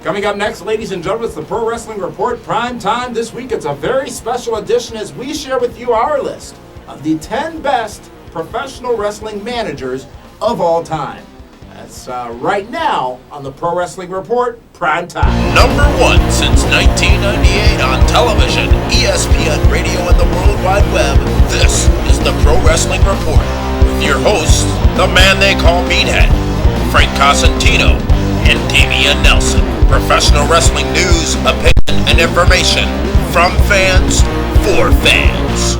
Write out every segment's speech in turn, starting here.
Coming up next, ladies and gentlemen, it's the Pro Wrestling Report Prime Time. This week, it's a very special edition as we share with you our list of the 10 best professional wrestling managers of all time. That's right now on the Pro Wrestling Report Prime Time. Number 1 since 1998 on television, ESPN Radio, and the World Wide Web. This is the Pro Wrestling Report with your hosts, the man they call Meathead, Frank Cosentino, and Damian Nelson. Professional wrestling news, opinion, and information from fans for fans.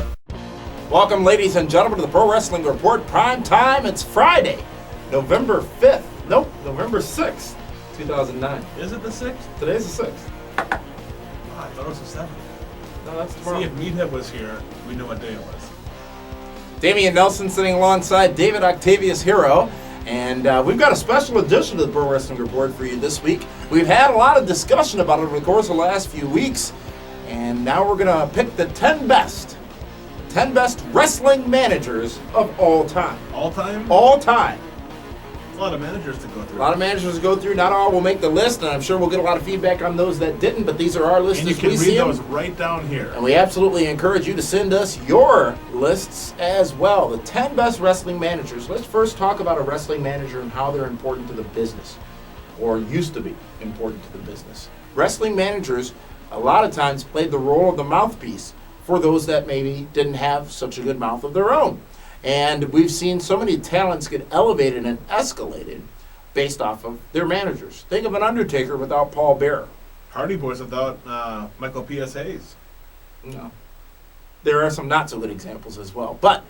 Welcome, ladies and gentlemen, to the Pro Wrestling Report Prime Time. It's Friday, November 5th. Nope, November 6th, 2009. Is it the 6th? Today's the 6th. Oh, I thought it was the 7th. No, that's tomorrow. See, if Meathead was here, we know what day it was. Damian Nelson sitting alongside David Octavius Hero. And we've got a special edition of the Pro Wrestling Report for you this week. We've had a lot of discussion about it over the course of the last few weeks. And now we're going to pick the 10 best wrestling managers of all time. All time? All time. A lot of managers to go through. A lot of managers to go through. Not all will make the list, and I'm sure we'll get a lot of feedback on those that didn't, but these are our lists and you as can we read see those them. right down here. And we absolutely encourage you to send us your lists as well. The 10 best wrestling managers. Let's first talk about a wrestling manager and how they're important to the business, or used to be important to the business. Wrestling managers, a lot of times, played the role of the mouthpiece for those that maybe didn't have such a good mouth of their own. And we've seen so many talents get elevated and escalated based off of their managers. Think of an Undertaker without Paul Bearer. Hardy Boys without Michael P.S. Hayes. No. There are some not so good examples as well. But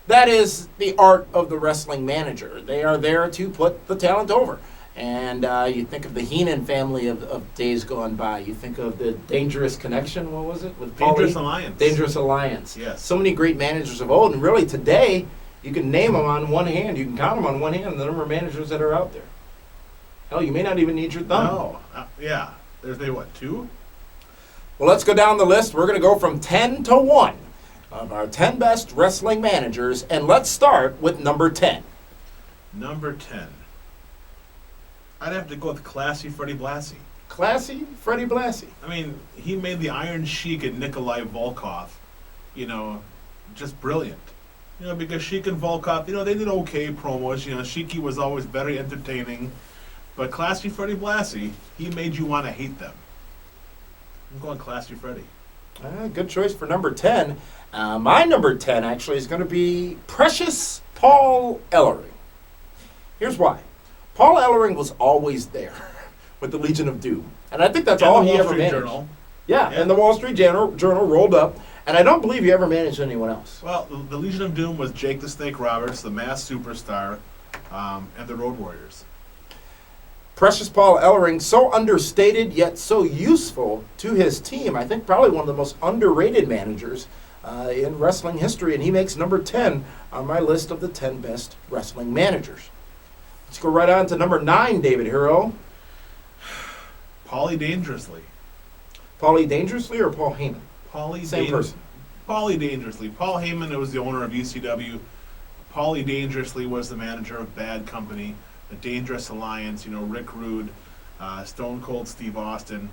that is the art of the wrestling manager. They are there to put the talent over. And you think of the Heenan family of days gone by. You think of the Dangerous Connection, what was it? With Dangerous Paulie? Alliance. Dangerous Alliance. Yes. So many great managers of old. And really today, you can name them on one hand. You can count them on one hand, the number of managers that are out there. Hell, you may not even need your thumb. No. Yeah. There's, what, 2? Well, let's go down the list. We're going to go from 10 to 1 of our 10 best wrestling managers. And let's start with number 10. Number 10. I'd have to go with Classy Freddie Blassie. Classy Freddie Blassie. I mean, he made the Iron Sheik and Nikolai Volkov, just brilliant. Because Sheik and Volkov, they did okay promos. Sheiky was always very entertaining. But Classy Freddie Blassie, he made you want to hate them. I'm going Classy Freddie. Good choice for number 10. My number 10, actually, is going to be Precious Paul Ellering. Here's why. Paul Ellering was always there with the Legion of Doom. And I think that's all he ever managed. Journal. Yeah, and the Wall Street Journal rolled up. And I don't believe he ever managed anyone else. Well, the Legion of Doom was Jake the Snake Roberts, the Masked Superstar, and the Road Warriors. Precious Paul Ellering, so understated yet so useful to his team. I think probably one of the most underrated managers in wrestling history. And he makes number 10 on my list of the 10 best wrestling managers. Let's go right on to number 9, David Hero. Paulie Dangerously. Paulie Dangerously or Paul Heyman? Same person. Paulie Dangerously. Paul Heyman was the owner of ECW. Paulie Dangerously was the manager of Bad Company, the Dangerous Alliance, Rick Rude, Stone Cold Steve Austin.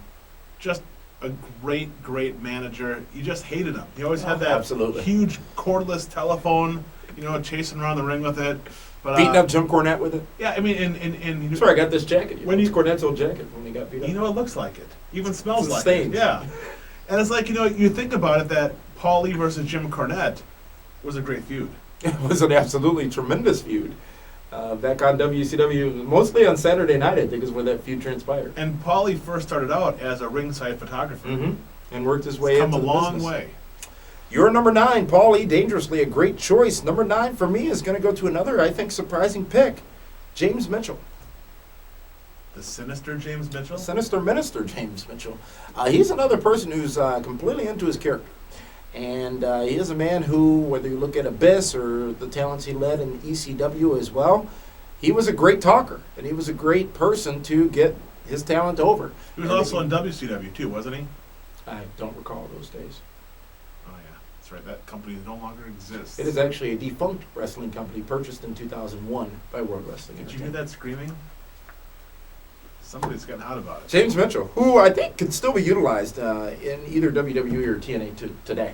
Just a great, great manager. You just hated him. He always had that huge cordless telephone, chasing around the ring with it. But, beating up Jim Cornette with it? Yeah, I mean, and sorry, I got this jacket. It's Cornette's old jacket when he got beat up. It looks like it. Even smells like stains. it. Yeah. And it's like, you think about it, that Paulie versus Jim Cornette was a great feud. It was an absolutely tremendous feud. Back on WCW, mostly on Saturday night, I think, is where that feud transpired. And Paulie first started out as a ringside photographer. Mm-hmm. And worked his way into the business. Come a long way. Your number 9, Paulie Dangerously, a great choice. Number 9 for me is going to go to another, I think, surprising pick, James Mitchell. The Sinister James Mitchell? Sinister Minister James Mitchell. He's another person who's completely into his character. And he is a man who, whether you look at Abyss or the talents he led in ECW as well, he was a great talker. And he was a great person to get his talent over. He was also in WCW too, wasn't he? I don't recall those days. Oh yeah, that's right. That company no longer exists. It is actually a defunct wrestling company purchased in 2001 by World Wrestling. Did you hear that screaming? Somebody's getting hot about it. James Mitchell, who I think could still be utilized in either WWE or TNA today.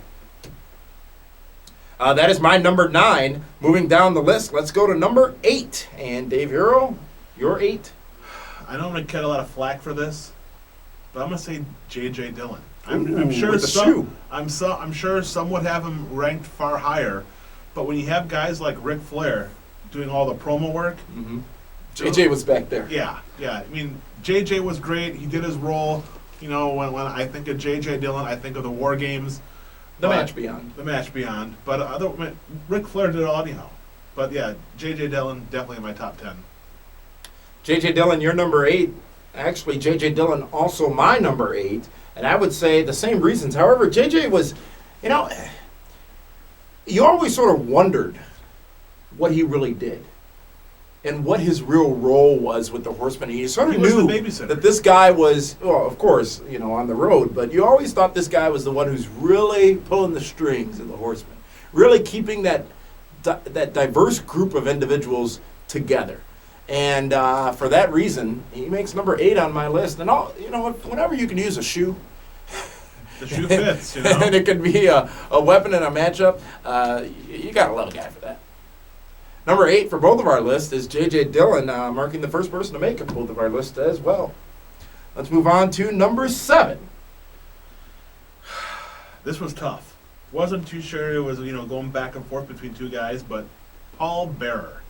That is my number 9. Moving down the list, let's go to number 8. And Dave Hero, your 8. I know I'm going to get a lot of flack for this, but I'm going to say J.J. Dillon. Ooh, I'm sure with the shoe. I'm sure some would have him ranked far higher, but when you have guys like Ric Flair doing all the promo work, JJ was back there. Yeah. I mean, JJ was great. He did his role. You know, when I think of J.J. Dillon, I think of the War Games. The Match Beyond. The Match Beyond. But Ric Flair did it all anyhow. But yeah, J.J. Dillon, definitely in my top 10. J.J. Dillon, your number 8. Actually, J.J. Dillon also my number 8. And I would say the same reasons. However, J.J. was, you know, you always sort of wondered what he really did and what his real role was with the Horsemen. You sort of knew that this guy was, well, of course, you know, on the road, but you always thought this guy was the one who's really pulling the strings of the Horsemen, really keeping that diverse group of individuals together. And for that reason, he makes number 8 on my list. And whenever you can use a shoe, the shoe fits, you know, and it could be a weapon in a matchup, you gotta love a guy for that. Number 8 for both of our lists is J.J. Dillon, marking the first person to make it both of our lists as well. Let's move on to number 7. This was tough. Wasn't too sure it was, going back and forth between two guys, but Paul Bearer.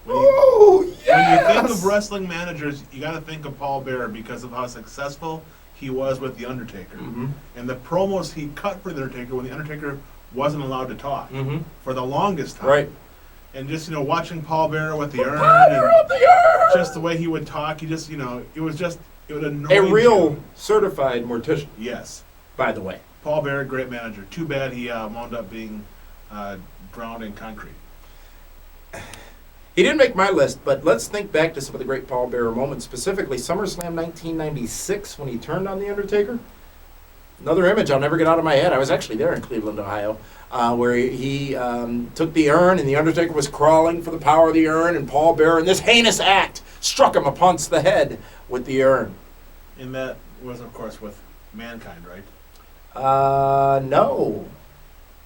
When you think of wrestling managers, you got to think of Paul Bearer because of how successful he was with The Undertaker. Mm-hmm. And the promos he cut for The Undertaker when The Undertaker wasn't allowed to talk for the longest time. Right. And just, watching Paul Bearer with the urn and just the way he would talk, it would annoy a real you. certified mortician. Yes. By the way. Paul Bearer, great manager. Too bad he wound up being drowned in concrete. He didn't make my list, but let's think back to some of the great Paul Bearer moments, specifically SummerSlam 1996 when he turned on The Undertaker. Another image I'll never get out of my head. I was actually there in Cleveland, Ohio, where he took the urn and The Undertaker was crawling for the power of the urn, and Paul Bearer, in this heinous act, struck him upon the head with the urn. And that was, of course, with Mankind, right? No.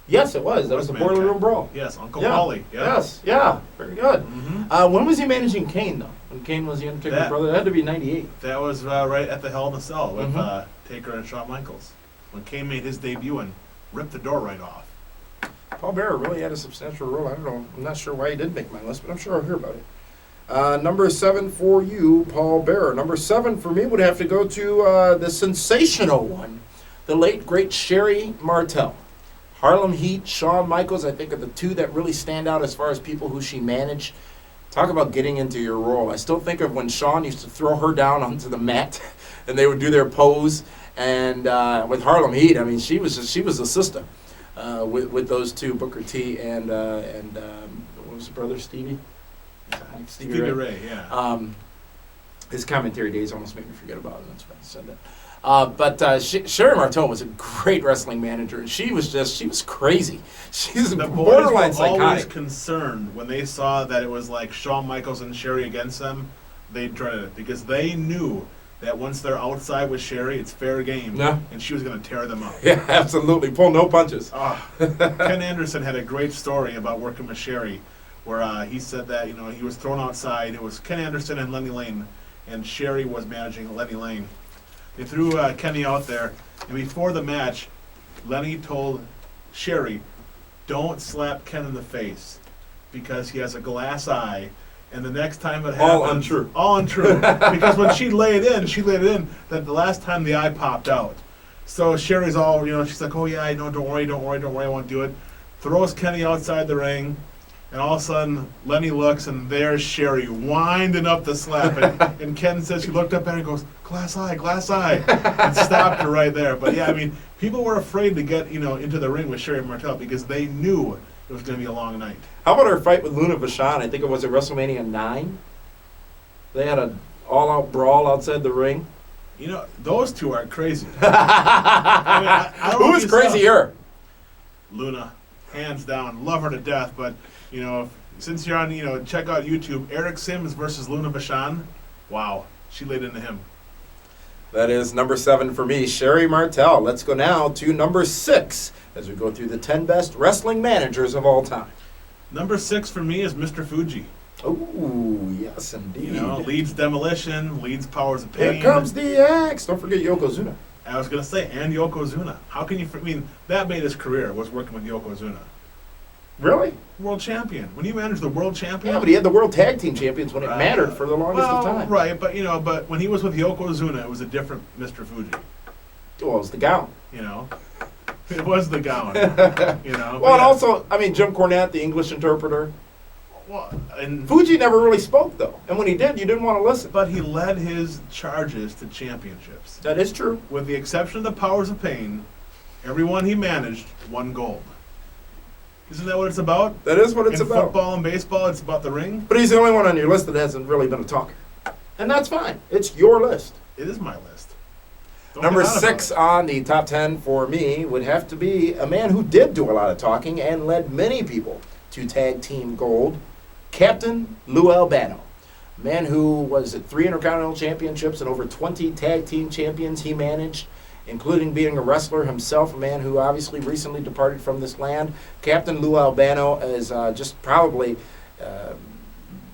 Yes, it was. That was the Boiler Room Brawl. Yes, Uncle Paulie. Yeah. Yes, yeah, very good. Mm-hmm. When was he managing Kane, though? When Kane was the Undertaker's brother? That had to be 98. That was right at the Hell in a Cell with Taker and Shawn Michaels. When Kane made his debut and ripped the door right off. Paul Bearer really had a substantial role. I don't know. I'm not sure why he didn't make my list, but I'm sure I'll hear about it. Number 7 for you, Paul Bearer. Number 7 for me would have to go to the sensational one, the late, great Sherry Martel. Harlem Heat, Shawn Michaels, I think are the two that really stand out as far as people who she managed. Talk about getting into your role. I still think of when Shawn used to throw her down onto the mat and they would do their pose. And with Harlem Heat, I mean, she was a sister with those two, Booker T and what was his brother, Stevie? Stevie Ray, yeah. His commentary days almost make me forget about it. That's why I said that. But Sherry Martel was a great wrestling manager, and she was crazy. She's the borderline boys were always psychotic. concerned when they saw that it was like Shawn Michaels and Sherry against them. They dreaded it because they knew that once they're outside with Sherry, it's fair game, and she was going to tear them up. Yeah, absolutely. Pull no punches. Ken Anderson had a great story about working with Sherry, where he said that he was thrown outside. It was Ken Anderson and Lenny Lane, and Sherry was managing Lenny Lane. They threw Kenny out there, and before the match, Lenny told Sherry, "Don't slap Ken in the face because he has a glass eye." And the next time it happens, all untrue. Because when she laid in that the last time the eye popped out. So Sherry's all, she's like, "Oh yeah, I know. Don't worry, I won't do it." Throws Kenny outside the ring. And all of a sudden, Lenny looks, and there's Sherry winding up the slap. And Ken says she looked up at her and goes, glass eye, and stopped her right there. But yeah, I mean, people were afraid to get, into the ring with Sherry Martel because they knew it was going to be a long night. How about her fight with Luna Vachon? I think it was at WrestleMania 9. They had an all-out brawl outside the ring. Those two are crazy. Who is crazier? Luna, hands down. Love her to death, but... since you're on, check out YouTube, Eric Sims versus Luna Vachon. Wow. she laid into him. That is number 7 for me, Sherry Martel. Let's go now to number 6 as we go through the 10 best wrestling managers of all time. Number 6 for me is Mr. Fuji. Oh, yes, indeed. You know, leads Demolition, leads Powers of Pain. Here comes the axe. Don't forget Yokozuna. I was going to say, and Yokozuna. How can you, I mean, that made his career, was working with Yokozuna. Really? World champion. When you manage the world champion. Yeah, but he had the World Tag Team Champions when it mattered for the longest of time. Right, but you know, but when he was with Yokozuna, it was a different Mr. Fuji. Well, it was the gown. You know, it was the gown. You know. Well, and also, I mean, Jim Cornette, the English interpreter. Well, and Fuji never really spoke, though. And when he did, you didn't want to listen. but he led his charges to championships. That is true. With the exception of the Powers of Pain, everyone he managed won gold. Isn't that what it's about? That is what it's In about. football and baseball, it's about the ring. But he's the only one on your list that hasn't really been a talker. And that's fine. It's your list. It is my list. Don't Number get out about 6 it. on the top 10 for me would have to be a man who did do a lot of talking and led many people to tag team gold, Captain Lou Albano. A man who was at 3 Intercontinental Championships and over 20 tag team champions he managed, including being a wrestler himself, a man who obviously recently departed from this land. Captain Lou Albano is just probably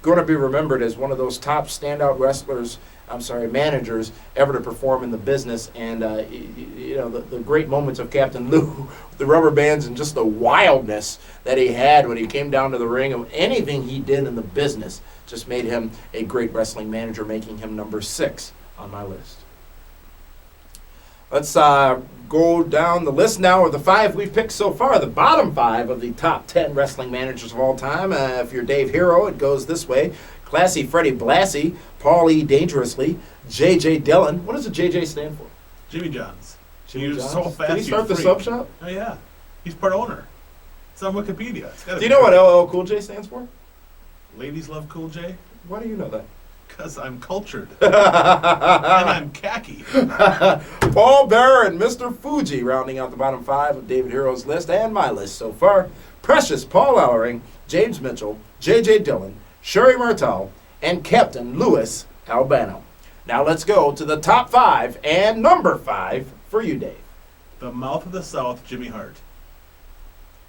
going to be remembered as one of those top standout managers ever to perform in the business. And, you know, the great moments of Captain Lou, the rubber bands and just the wildness that he had when he came down to the ring, and anything he did in the business just made him a great wrestling manager, making him number 6 on my list. Let's go down the list now of the 5 we've picked so far. The bottom 5 of the top 10 wrestling managers of all time. If you're Dave Hero, it goes this way. Classy Freddie Blassie, Paul E. Dangerously, J.J. Dillon. What does the J.J. stand for? Jimmy John's. Jimmy He was John's? so fast. Did he start the you'd sub freak. shop? Oh yeah, he's part owner. It's on Wikipedia. It's gotta Do be you know what true. LL Cool J stands for? Ladies love Cool J? Why do you know that? Because I'm cultured. And I'm khaki. Paul Bearer and Mr. Fuji rounding out the bottom 5 of David Hero's list and my list so far. Precious Paul Ellering, James Mitchell, J.J. Dillon, Sherry Martel, and Captain Louis Albano. Now let's go to the top 5 and number 5 for you, Dave. The mouth of the South, Jimmy Hart.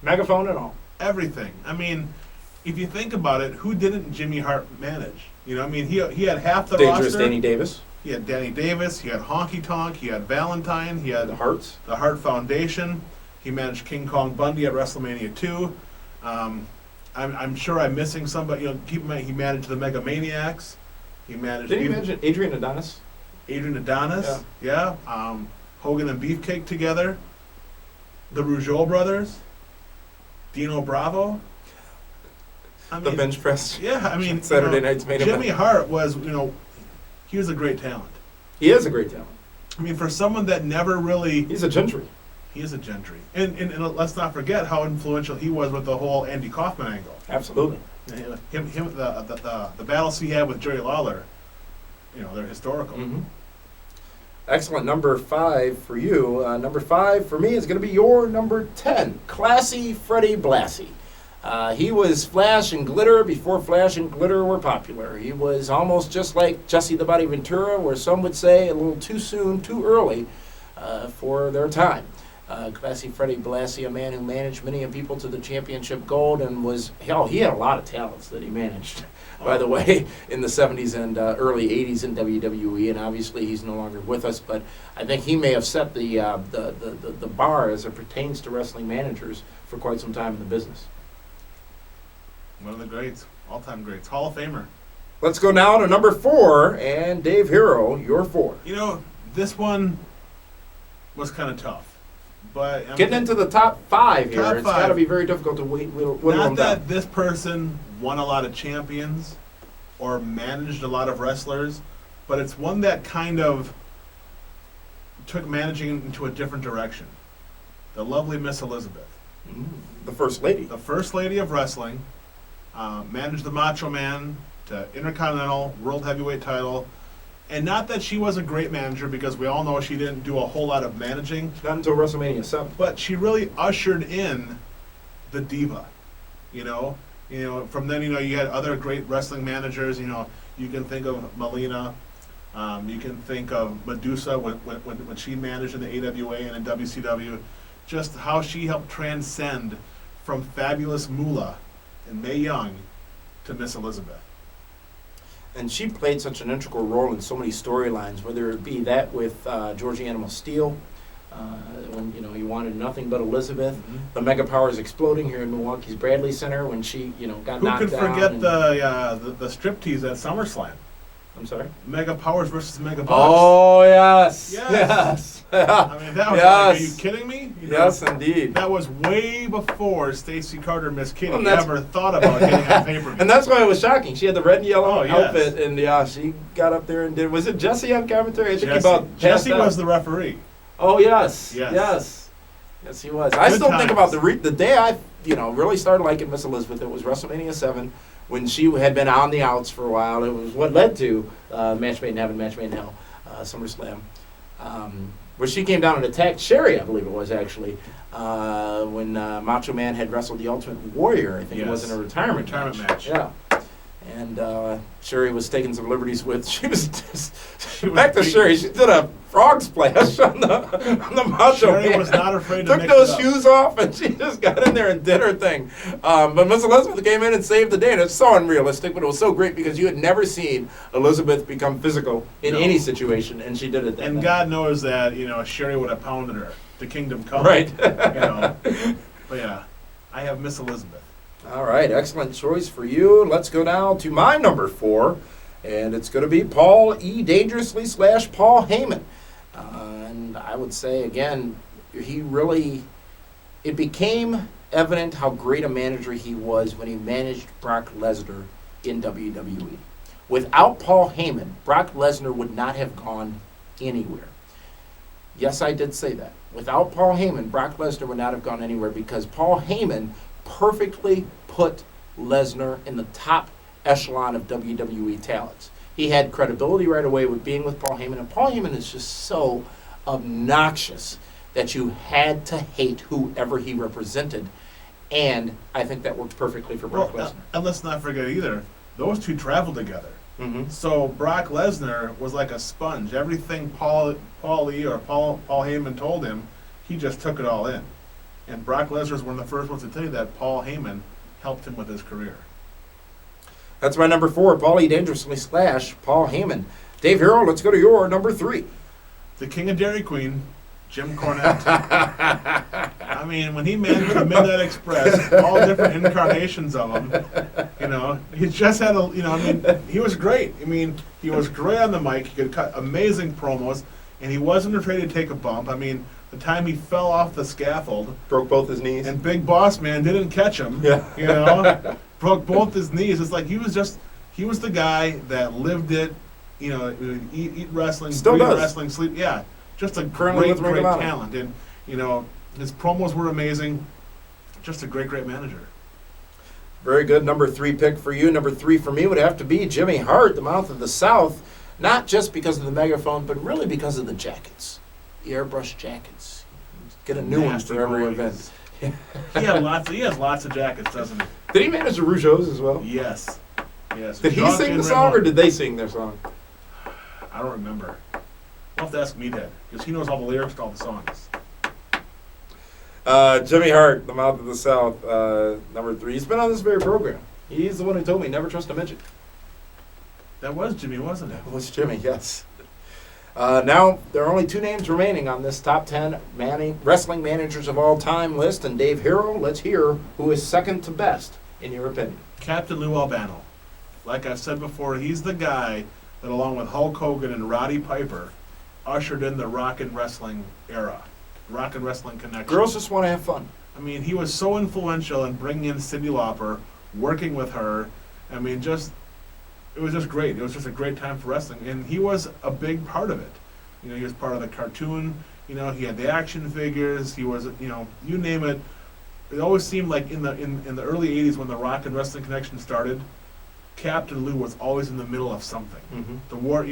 Megaphone and all. Everything. I mean, if you think about it, who didn't Jimmy Hart manage? You know, I mean, he had half the Dangerous roster. Danny Davis. He had Danny Davis. He had Honky Tonk. He had Valentine. He had The Hearts. the Hart Foundation. He managed King Kong Bundy at WrestleMania 2. I'm sure I'm missing somebody. You know, keep in mind he managed the Mega Maniacs. He managed. Did you mention Adrian Adonis? Adrian Adonis? Yeah. Hogan and Beefcake together. The Rougeau brothers. Dino Bravo. I The mean, bench press. yeah, I mean, Saturday Night's Main Event. Jimmy Hart was, you know, he was a great talent. He is a great talent. I mean, for someone that never really, He's a gentry. he is a gentry. And let's not forget how influential he was with the whole Andy Kaufman angle. Absolutely. The battles he had with Jerry Lawler, you know, they're historical. Mm-hmm. Excellent. Number 5 for you. Number 5 for me is going to be your number 10, Classy Freddie Blassie. He was flash and glitter before flash and glitter were popular. He was almost just like Jesse the Body Ventura, where some would say a little too soon, too early for their time. Classy Freddie Blassie, a man who managed many people to the championship gold and was, hell, he had a lot of talents that he managed, by the way, in the 70s and early 80s in WWE, and obviously he's no longer with us, but I think he may have set the bar as it pertains to wrestling managers for quite some time in the business. One of the greats, all-time greats, Hall of Famer. Let's go now to number 4, and Dave Hero, your 4. You know, this one was kind of tough. But Getting into the top 5 here, Top it's 5. got to be very difficult to whittle them not that down. this person won a lot of champions or managed a lot of wrestlers, but it's one that kind of took managing into a different direction. The lovely Miss Elizabeth. The First Lady. The First Lady of Wrestling, managed the Macho Man to Intercontinental World Heavyweight title. And not that she was a great manager, because we all know she didn't do a whole lot of managing, Not until WrestleMania 7. but she really ushered in the diva. You know, from then, you know, you had other great wrestling managers. You know, you can think of Melina, You can think of Medusa when she managed in the AWA and in WCW, just how she helped transcend from fabulous Moolah and Mae Young to Miss Elizabeth. And she played such an integral role in so many storylines, whether it be that with Georgie Animal Steel, when he wanted nothing but Elizabeth, the Mega Powers exploding here in Milwaukee's Bradley Center when she got knocked down. Who could forget the striptease at SummerSlam? I'm sorry? Mega Powers versus Mega Bucks. Oh, yes. Yes. I mean, that was yes. are you kidding me? Yes, indeed. That was way before Stacey Carter, Miss Kitty, Well, ever thought about getting on pay-per-view. And that's why it was shocking. She had the red and yellow yes. outfit, and she got up there and did. Was it Jesse on commentary? I think Jesse was the referee. Oh, yes. Yes. Yes. Yes, he was. I still think times. about the day I really started liking Miss Elizabeth. It was WrestleMania 7. When she had been on the outs for a while. It was what led to Match Made in Heaven, Match Made in Hell, SummerSlam, where she came down and attacked Sherry, I believe it was actually, when Macho Man had wrestled the Ultimate Warrior. I think it was in a retirement match. Yeah. And Sherry was taking some liberties with. She was back to Sherry. She did a frog splash on the Macho Man. Sherry was not afraid to took mix those it up. shoes off, and she just got in there and did her thing. But Miss Elizabeth came in and saved the day, and it's so unrealistic, but it was so great because you had never seen Elizabeth become physical in any situation, and she did it. And God knows that Sherry would have pounded her to Kingdom Come. Right. But yeah, I have Miss Elizabeth. All right, excellent choice for you. Let's go down to my number 4, and it's going to be Paul E. Dangerously / Paul Heyman. And I would say, again, it became evident how great a manager he was when he managed Brock Lesnar in WWE. Without Paul Heyman, Brock Lesnar would not have gone anywhere. Yes, I did say that. Without Paul Heyman, Brock Lesnar would not have gone anywhere because Paul Heyman perfectly put Lesnar in the top echelon of WWE talents. He had credibility right away with being with Paul Heyman, and Paul Heyman is just so obnoxious that you had to hate whoever he represented, and I think that worked perfectly for Brock Lesnar. And let's not forget either, those two traveled together. Mm-hmm. So Brock Lesnar was like a sponge. Everything Paul Heyman told him, he just took it all in. And Brock Lesnar is one of the first ones to tell you that Paul Heyman helped him with his career. That's my number 4, Paul E. Dangerously / Paul Heyman. Dave Hero, let's go to your number 3. The King of Dairy Queen, Jim Cornette. I mean, when he managed the Midnight Express, all different incarnations of him, he just had he was great. I mean, he was great on the mic. He could cut amazing promos, and he wasn't afraid to take a bump. I mean, the time he fell off the scaffold, Broke both his knees. and Big Boss Man didn't catch him. Yeah. Broke both his knees. It's like he was the guy that lived it. Eat wrestling, Still breathe does. wrestling, sleep. Yeah, just a Currently great with Ring of Honor. talent, and his promos were amazing. Just a great manager. Very good. Number 3 pick for you. Number 3 for me would have to be Jimmy Hart, the Mouth of the South. Not just because of the megaphone, but really because of the jackets. The airbrush jackets. Get a new one for every event. He has lots of jackets, doesn't he? Did he manage the Rougeaus as well? Yes. Did he sing the song or did they sing their song? I don't remember. I'll have to ask Meathead, because he knows all the lyrics to all the songs. Jimmy Hart, the Mouth of the South, number 3. He's been on this very program. He's the one who told me never trust a midget. That was Jimmy, wasn't it? It was Jimmy, yes. Now, there are only 2 names remaining on this top 10 wrestling managers of all time list. And Dave Hero, let's hear who is second to best, in your opinion. Captain Lou Albano. Like I've said before, he's the guy that, along with Hulk Hogan and Roddy Piper, ushered in the rock and wrestling era. Rock and wrestling connection. Girls just want to have fun. I mean, he was so influential in bringing in Cyndi Lauper, working with her. I mean, it was just great. It was just a great time for wrestling, and he was a big part of it. He was part of the cartoon. He had the action figures. He was, you name it. It always seemed like in the early '80s when the Rock and Wrestling Connection started, Captain Lou was always in the middle of something. Mm-hmm. The war,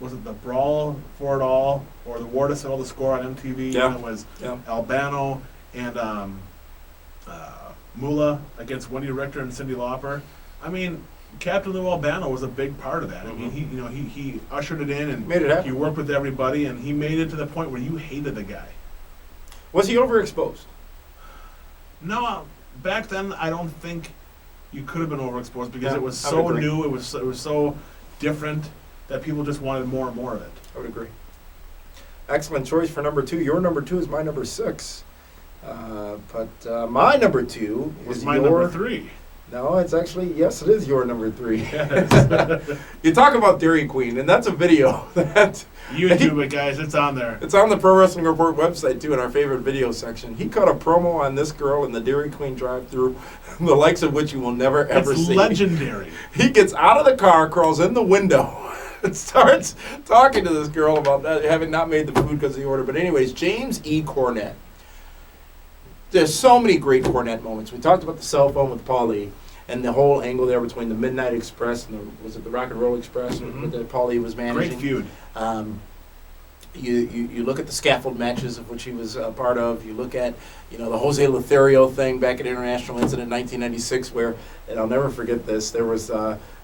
was it the Brawl for It All or the War to Settle the Score on MTV? Yeah. And it was Albano and Moolah against Wendy Richter and Cyndi Lauper. I mean, Captain Lou Albano was a big part of that. I mean, Mm-hmm. he ushered it in and Made it happen. he worked with everybody, and he made it to the point where you hated the guy. Was he overexposed? No, back then I don't think you could have been overexposed because Yeah, it was I would so agree. new, it was so different that people just wanted more and more of it. I would agree. Excellent choice for number 2. Your number 2 is my number 6. But my number 2 It was is my your... number 3. No, it's actually, yes, it is your number 3. Yes. You talk about Dairy Queen, and that's a video that... YouTube it, guys. It's on there. It's on the Pro Wrestling Report website, too, in our favorite video section. He cut a promo on this girl in the Dairy Queen drive-thru, the likes of which you will never, ever It's see. legendary. He gets out of the car, crawls in the window, and starts talking to this girl about that, having not made the food because of the order. But anyways, James E. Cornette. There's so many great Cornette moments. We talked about the cell phone with Paulie and the whole angle there between the Midnight Express and was it the Rock and Roll Express that Paulie was managing. Great feud. You look at the scaffold matches of which he was a part of. You look at the Jose Lothario thing back at International Incident 1996, where, and I'll never forget this, there was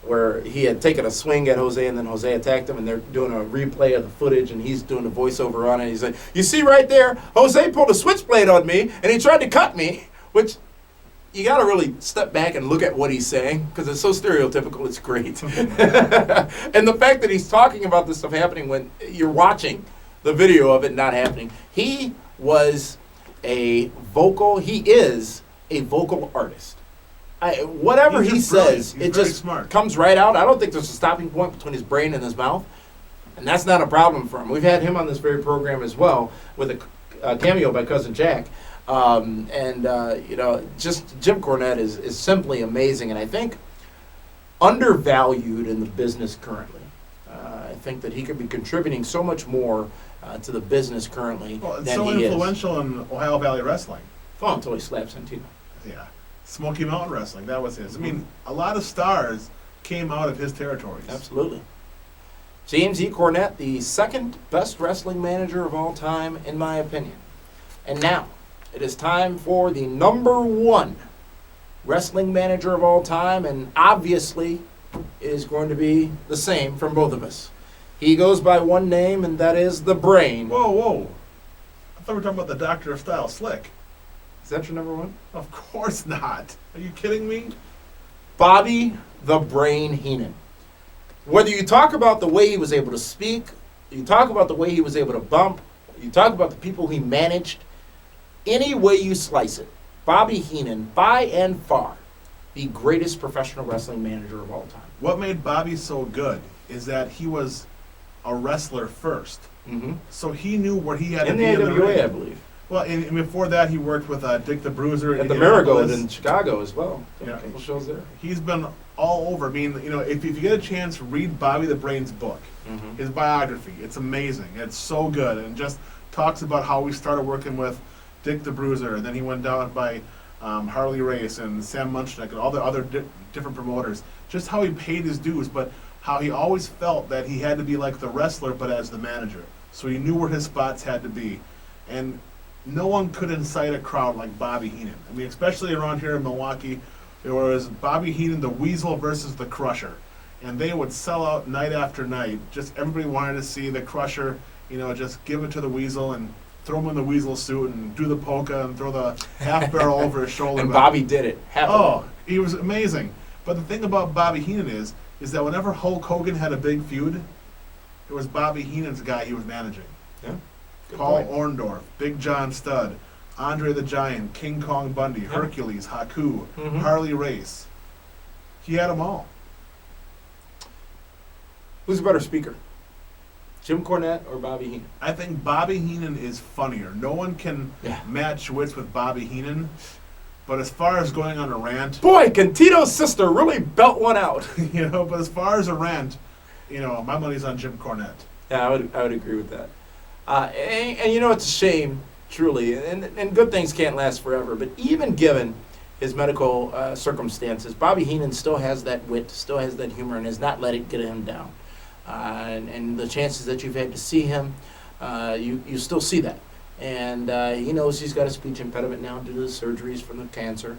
where he had taken a swing at Jose and then Jose attacked him, and they're doing a replay of the footage and he's doing a voiceover on it. He's like, "You see right there, Jose pulled a switchblade on me and he tried to cut me," which you got to really step back and look at what he's saying because it's so stereotypical. It's great. And the fact that he's talking about this stuff happening when you're watching the video of it not happening. He is a vocal artist. Whatever he He's just brilliant. says, He's it very just smart. comes right out. I don't think there's a stopping point between his brain and his mouth. And that's not a problem for him. We've had him on this very program as well with a cameo by Cousin Jack. Just Jim Cornette is simply amazing, and I think undervalued in the business currently. I think that he could be contributing so much more to the business currently Well, it's than so he influential in Ohio Valley Wrestling. is. Well, until he slaps Santino. Yeah. Smoky Mountain Wrestling, that was his. I mean, a lot of stars came out of his territories. Absolutely. James E. Cornette, the second best wrestling manager of all time, in my opinion. And now, it is time for the number 1 wrestling manager of all time, and obviously it is going to be the same from both of us. He goes by one name, and that is the Brain. Whoa. I thought we were talking about the Doctor of Style, Slick. Is that your number 1? Of course not. Are you kidding me? Bobby the Brain Heenan. Whether you talk about the way he was able to speak, you talk about the way he was able to bump, you talk about the people he managed, any way you slice it, Bobby Heenan, by and far, the greatest professional wrestling manager of all time. What made Bobby so good is that he was a wrestler first. Mm-hmm. So he knew where he had to In the be in the AWA, I ring. believe. Well, and before that, he worked with Dick the Bruiser At in the Marigold Indianapolis. in Chicago as well. Yeah. A couple shows there. He's been all over. I mean, if you get a chance, read Bobby the Brain's book, Mm-hmm. his biography. It's amazing. It's so good, and just talks about how he started working with Dick the Bruiser, and then he went down by Harley Race and Sam Munchnick and all the other different promoters. Just how he paid his dues, but how he always felt that he had to be like the wrestler, but as the manager. So he knew where his spots had to be, and no one could incite a crowd like Bobby Heenan. I mean, especially around here in Milwaukee, there was Bobby Heenan, the Weasel versus the Crusher, and they would sell out night after night. Just everybody wanted to see the Crusher, just give it to the Weasel and throw him in the Weasel suit and do the polka and throw the half barrel over his shoulder. And Bobby did it. Happily. Oh, he was amazing. But the thing about Bobby Heenan is that whenever Hulk Hogan had a big feud, it was Bobby Heenan's guy he was managing. Yeah. Good Paul point. Orndorff, Big John Studd, Andre the Giant, King Kong Bundy, Yeah. Hercules, Haku, Mhm. Harley Race. He had them all. Who's a better speaker? Jim Cornette or Bobby Heenan? I think Bobby Heenan is funnier. No one can Yeah. match wits with Bobby Heenan. But as far as going on a rant, Boy, can Tito's sister really belt one out. but as far as a rant, my money's on Jim Cornette. Yeah, I would agree with that. And it's a shame, truly, and good things can't last forever. But even given his medical circumstances, Bobby Heenan still has that wit, still has that humor, and has not let it get him down. And the chances that you've had to see him, you still see that. And he knows he's got a speech impediment now due to the surgeries from the cancer.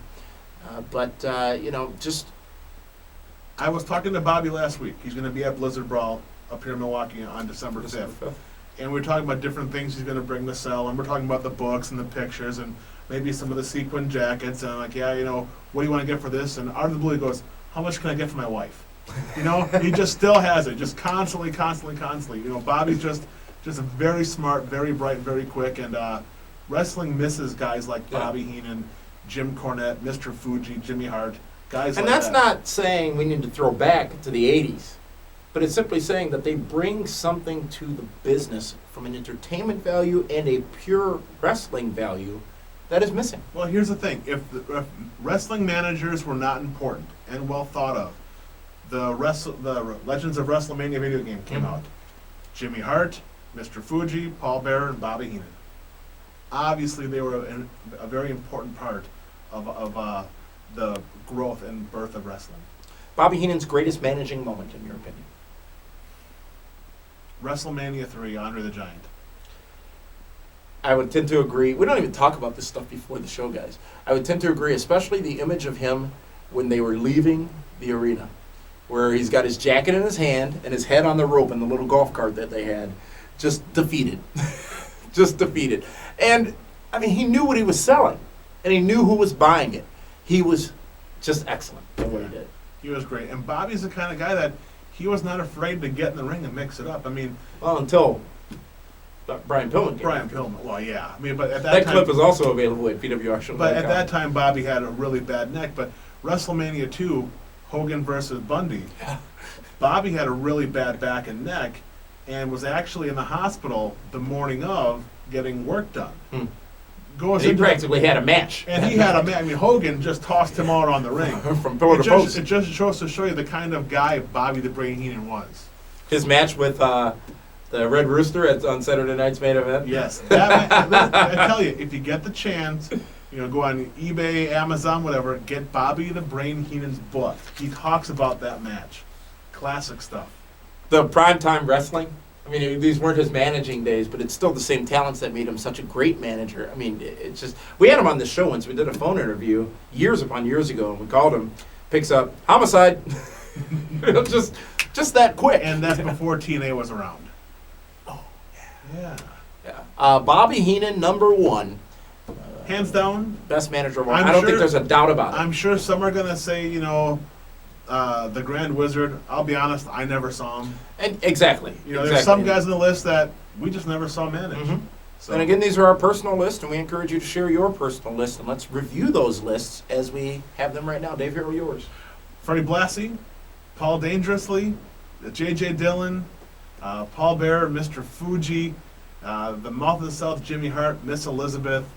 Just I was talking to Bobby last week. He's going to be at Blizzard Brawl up here in Milwaukee on December 5th. And we're talking about different things he's going to bring to sell, and we're talking about the books and the pictures and maybe some of the sequin jackets. And I'm like, yeah, what do you want to get for this? And out of the blue, he goes, how much can I get for my wife? He just still has it, just constantly. Bobby's just a very smart, very bright, very quick, and wrestling misses guys like Bobby Heenan, Jim Cornette, Mr. Fuji, Jimmy Hart, guys and like that's that. not saying we need to throw back to the 80s, but it's simply saying that they bring something to the business from an entertainment value and a pure wrestling value that is missing. Well, here's the thing. If wrestling managers were not important and well thought of, the Legends of WrestleMania video game came out. Jimmy Hart, Mr. Fuji, Paul Bearer, and Bobby Heenan. Obviously, they were a very important part of the growth and birth of wrestling. Bobby Heenan's greatest managing moment, in your opinion? WrestleMania 3, Andre the Giant. I would tend to agree. We don't even talk about this stuff before the show, guys. I would tend to agree, especially the image of him when they were leaving the arena, where he's got his jacket in his hand and his head on the rope in the little golf cart that they had, just defeated. Just defeated. And, I mean, he knew what he was selling, and he knew who was buying it. He was just excellent in what he did. He was great. And Bobby's the kind of guy that he was not afraid to get in the ring and mix it up. I mean... Well, until Brian Pillman came. Brian Pillman. Well, yeah. I mean, but at that time... clip is also available at PWR Show. But at that time, Bobby had a really bad neck. But WrestleMania 2, Hogan versus Bundy, Bobby had a really bad back and neck and was actually in the hospital the morning of getting work done. He practically had a match. And he had a match. I mean, Hogan just tossed him out on the ring. From pillar to post. It just shows to show you the kind of guy Bobby the Brain Heenan was. His match with the Red Rooster on Saturday night's main event. Yes. That match, I tell you, if you get the chance, go on eBay, Amazon, whatever, get Bobby the Brain Heenan's book. He talks about that match. Classic stuff. The Primetime Wrestling. I mean, these weren't his managing days, but it's still the same talents that made him such a great manager. I mean, it's just... We had him on the show once. We did a phone interview years upon years ago, and we called him. Picks up, homicide. just that quick. And that's before TNA was around. Oh, yeah. Yeah. Bobby Heenan, number one. Hands down. Best manager of all. I don't think there's a doubt about it. I'm sure some are going to say, the Grand Wizard. I'll be honest, I never saw him. And exactly. There's some guys on the list that we just never saw manage. Mm-hmm. So. And again, these are our personal lists, and we encourage you to share your personal list, and let's review those lists as we have them right now. Dave, here are yours. Freddie Blassie, Paul Dangerously, J.J. Dillon, Paul Bearer, Mr. Fuji, the Mouth of the South, Jimmy Hart, Miss Elizabeth,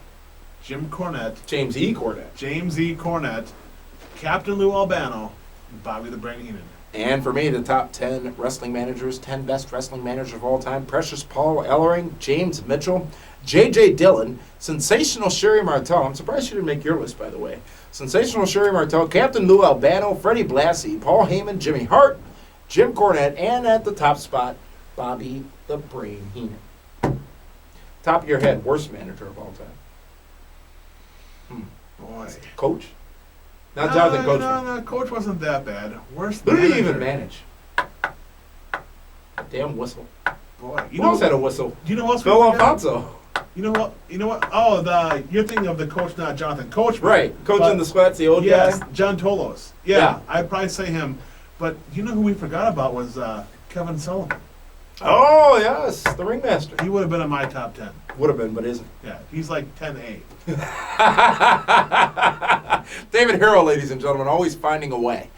Jim Cornette, James E. Cornette, Captain Lou Albano, and Bobby the Brain Heenan. And for me, the top 10 wrestling managers, 10 best wrestling managers of all time: Precious Paul Ellering, James Mitchell, J.J. Dillon, Sensational Sherry Martel. I'm surprised she didn't make your list, by the way. Sensational Sherry Martel, Captain Lou Albano, Freddie Blassie, Paul Heyman, Jimmy Hart, Jim Cornette, and at the top spot, Bobby the Brain Heenan. Top of your head, worst manager of all time. Boy. Coach? Not Jonathan Coach. No, Coach wasn't that bad. Worst Who manager. did he even manage? Damn whistle. Boy. Who else had a whistle? Do you know what else? Phil Alfonso. You know what? Oh, you're thinking of the coach, not Jonathan. Coach. Right. Coach in the sweats, the old guy. Yes, John Tolos. Yeah, I'd probably say him. But you know who we forgot about was Kevin Sullivan. Oh, yes. The ringmaster. He would have been in my top 10. Would have been, but isn't. Yeah, he's like 10A. David Harrell, ladies and gentlemen, always finding a way.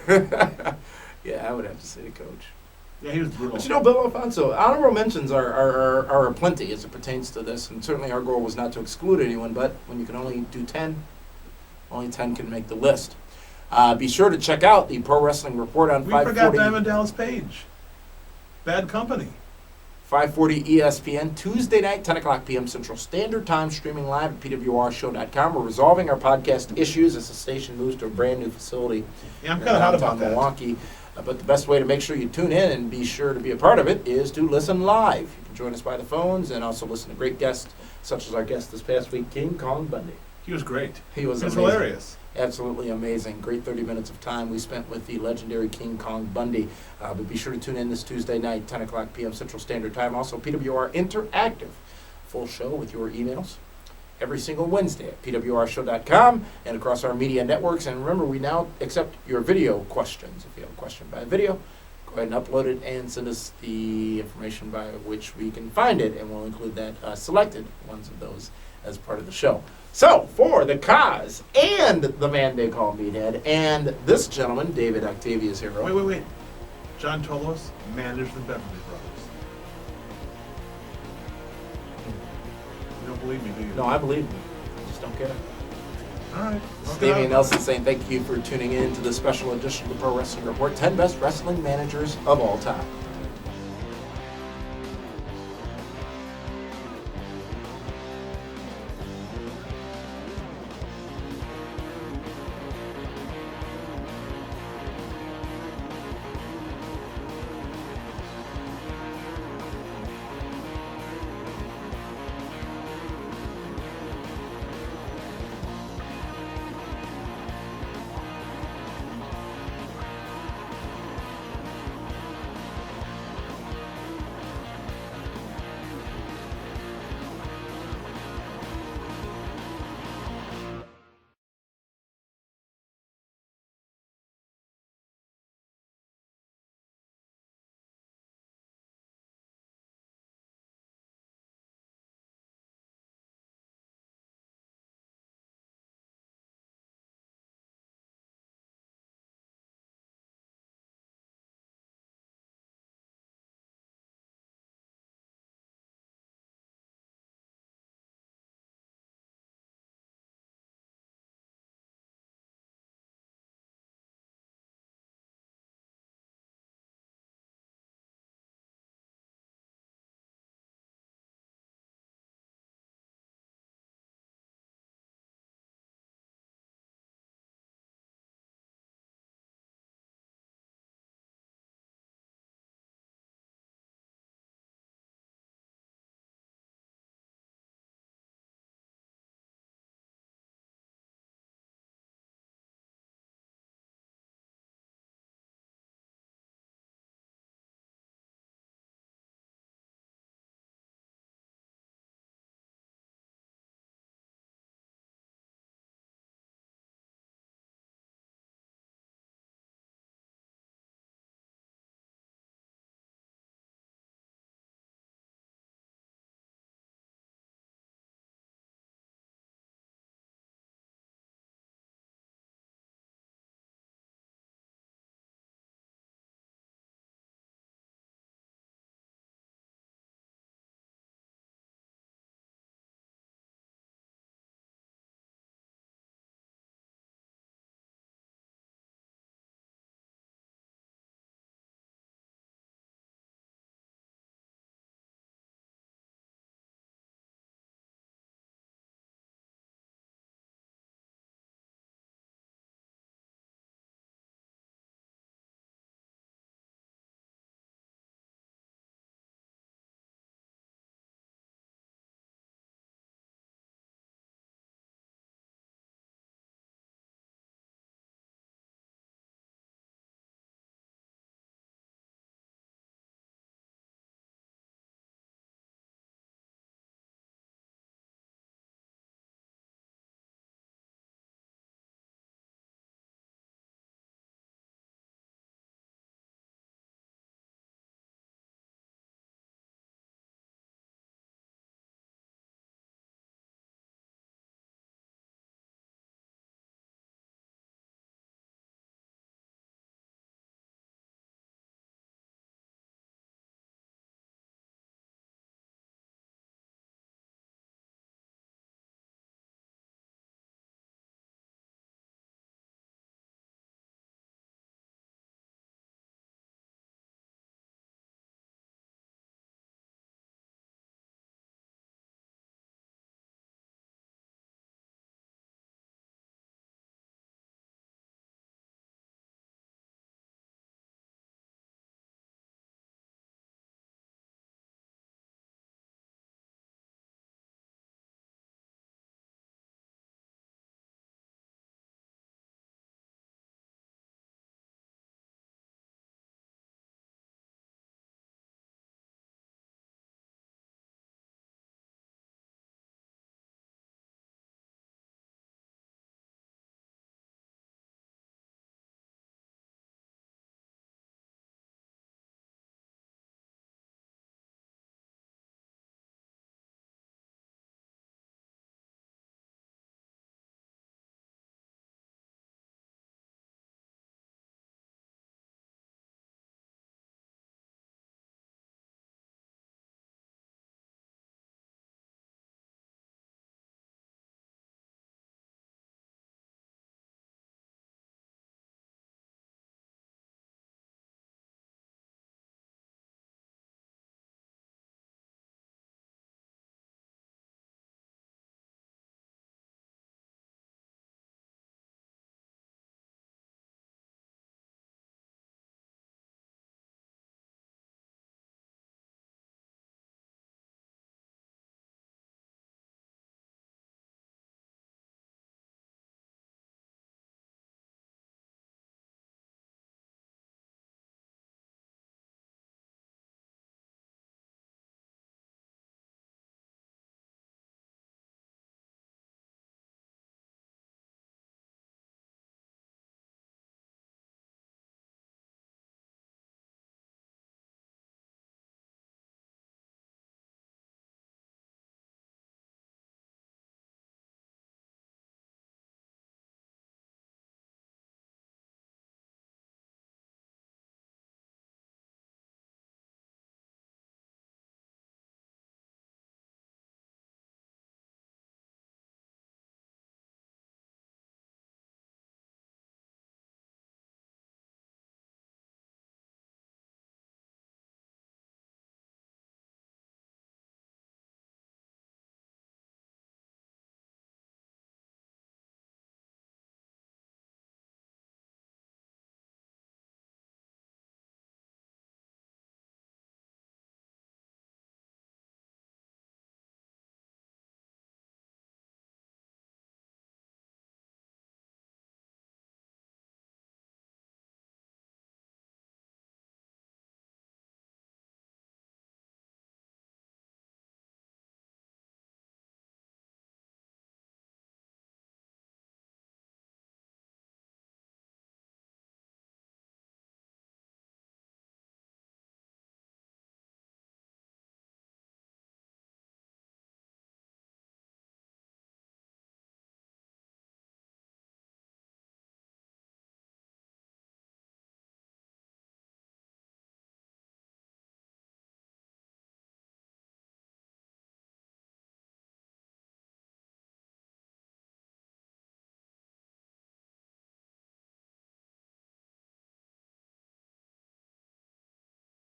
Yeah, I would have to say the coach. Yeah, he was brutal. But Bill Alfonso, honorable mentions are aplenty as it pertains to this, and certainly our goal was not to exclude anyone, but when you can only do 10, only 10 can make the list. Be sure to check out the Pro Wrestling Report on 540. We forgot Diamond Dallas Page. Bad company. 540 ESPN, Tuesday night, 10 o'clock p.m. Central Standard Time, streaming live at PWRshow.com. We're resolving our podcast issues as the station moves to a brand new facility. Yeah, I'm kind of hot about that. Milwaukee. But the best way to make sure you tune in and be sure to be a part of it is to listen live. You can join us by the phones and also listen to great guests, such as our guest this past week, King Kong Bundy. He was great. He was hilarious. Absolutely amazing. Great 30 minutes of time we spent with the legendary King Kong Bundy. But be sure to tune in this Tuesday night, 10 o'clock p.m. Central Standard Time. Also, PWR Interactive. Full show with your emails every single Wednesday at pwrshow.com and across our media networks. And remember, we now accept your video questions. If you have a question by video, go ahead and upload it and send us the information by which we can find it, and we'll include that selected ones of those as part of the show. So, for the cause and the man they call Meathead, and this gentleman, David Octavius Hero. Wait. John Tolos managed the Beverly Brothers. You don't believe me, do you? No, I believe you. I just don't care. All right. Damian Nelson saying thank you for tuning in to this special edition of the Pro Wrestling Report, 10 Best Wrestling Managers of All Time.